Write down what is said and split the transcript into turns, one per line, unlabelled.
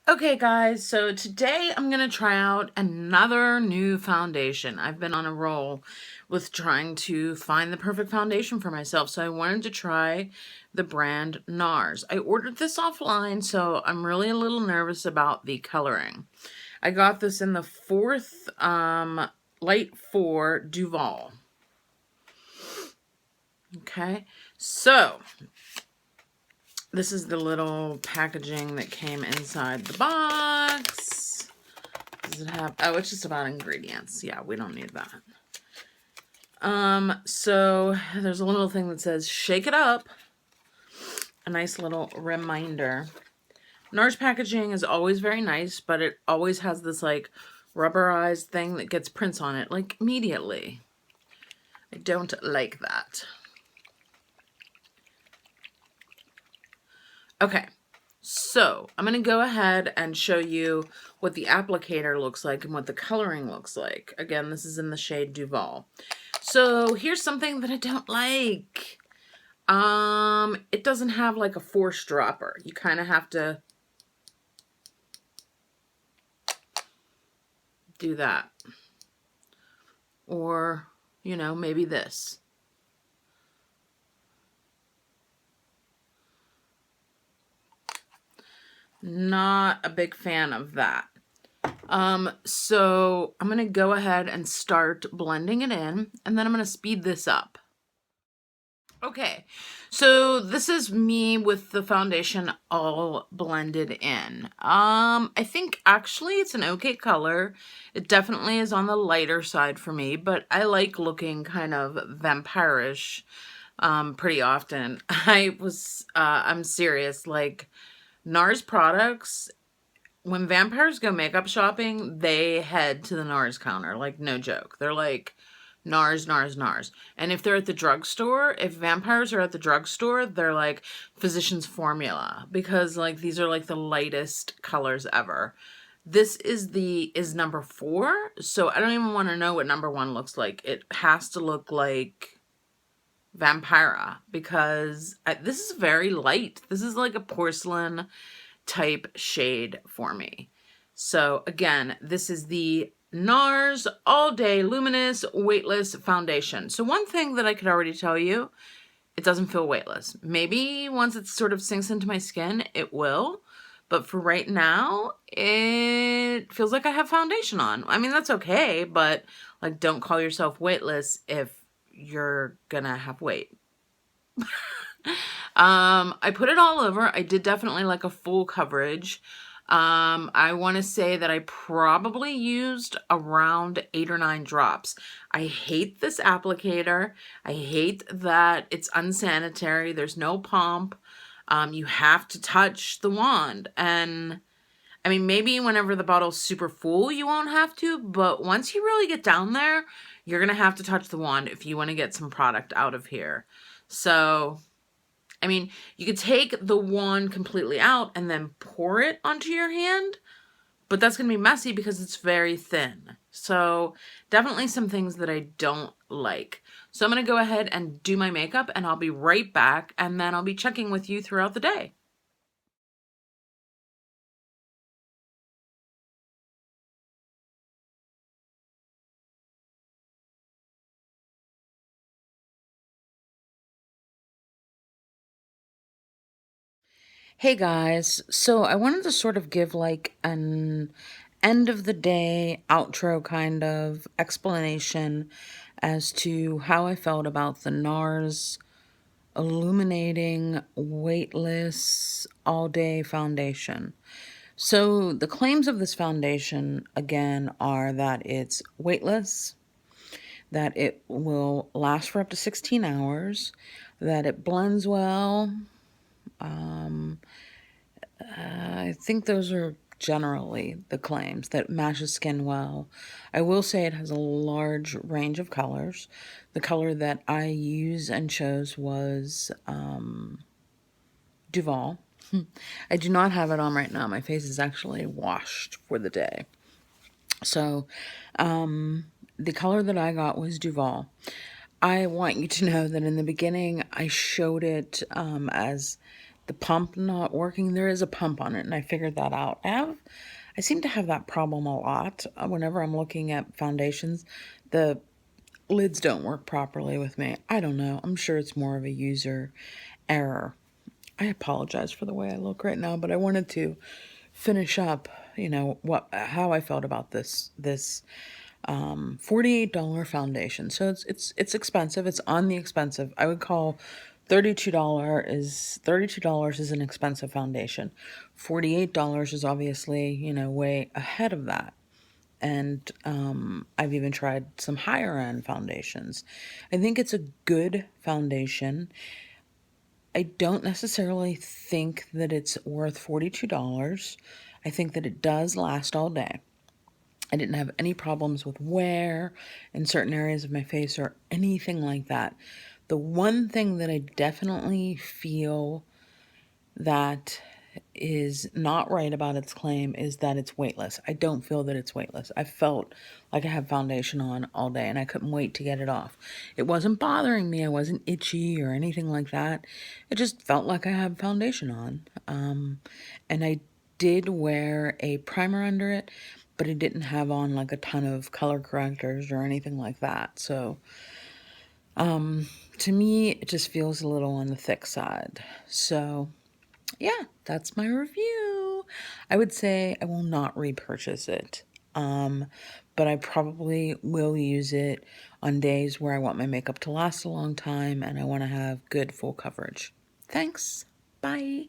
Okay guys, so today I'm going to try out another new foundation. I've been on a roll with trying to find the perfect foundation for myself, so I wanted to try the brand Nars. I ordered this offline, so I'm really a little nervous about the coloring. I got this in the Light 4 Duval. Okay, so this is the little packaging that came inside the box. Does it have, oh, it's just about ingredients. Yeah, we don't need that. So there's a little thing that says shake it up. A nice little reminder. Nars packaging is always very nice, but it always has this like rubberized thing that gets prints on it like immediately. I don't like that. Okay, so I'm going to go ahead and show you what the applicator looks like and what the coloring looks like. Again, this is in the shade Duval. So here's something that I don't like. It doesn't have like a force dropper. You kind of have to do that. Or, you know, maybe this. Not a big fan of that. So I'm going to go ahead and start blending it in, and then I'm going to speed this up. Okay, so this is me with the foundation all blended in. I think actually it's an okay color. It definitely is on the lighter side for me, but I like looking kind of vampirish pretty often. I'm serious, like NARS products, when vampires go makeup shopping, they head to the NARS counter, like no joke. They're like, NARS, NARS, NARS. And if they're at the drugstore, if vampires are at the drugstore, they're like Physicians Formula, because like these are like the lightest colors ever. This is number 4, so I don't even want to know what number 1 looks like. It has to look like Vampira, because this is very light. This is like a porcelain type shade for me. So again, this is the NARS All Day Luminous Weightless Foundation. So one thing that I could already tell you, it doesn't feel weightless. Maybe once it sort of sinks into my skin, it will. But for right now, it feels like I have foundation on. I mean, that's okay, but like, don't call yourself weightless if you're gonna have weight. I put it all over. I did definitely like a full coverage. I want to say that I probably used around 8 or 9 drops. I hate this applicator. I hate that it's unsanitary. There's no pump. You have to touch the wand. And I mean, maybe whenever the bottle's super full, you won't have to, but once you really get down there, you're going to have to touch the wand if you want to get some product out of here. So I mean, you could take the wand completely out and then pour it onto your hand, but that's going to be messy because it's very thin. So definitely some things that I don't like. So I'm going to go ahead and do my makeup, and I'll be right back, and then I'll be checking with you throughout the day. Hey guys, so I wanted to sort of give like an end of the day outro kind of explanation as to how I felt about the NARS Illuminating Weightless All Day Foundation. So the claims of this foundation again are that it's weightless, that it will last for up to 16 hours, that it blends well. I think those are generally the claims, that matches skin well. I will say it has a large range of colors. The color that I used and chose was Duval. I do not have it on right now. My face is actually washed for the day. So the color that I got was Duval. I want you to know that in the beginning I showed it as the pump not working. There is a pump on it, and I figured that out. I seem to have that problem a lot whenever I'm looking at foundations. The lids don't work properly with me. I don't know. I'm sure it's more of a user error. I apologize for the way I look right now, but I wanted to finish up, how I felt about this $48 foundation. So it's expensive. It's on the expensive. I would call $32 is an expensive foundation. $48 is obviously, way ahead of that. And I've even tried some higher end foundations. I think it's a good foundation. I don't necessarily think that it's worth $42. I think that it does last all day. I didn't have any problems with wear in certain areas of my face or anything like that. The one thing that I definitely feel that is not right about its claim is that it's weightless. I don't feel that it's weightless. I felt like I had foundation on all day and I couldn't wait to get it off. It wasn't bothering me. I wasn't itchy or anything like that. It just felt like I had foundation on. And I did wear a primer under it, but it didn't have on like a ton of color correctors or anything like that. So, to me, it just feels a little on the thick side. So, yeah, that's my review. I would say I will not repurchase it. Um, but I probably will use it on days where I want my makeup to last a long time and I want to have good full coverage. Thanks. Bye.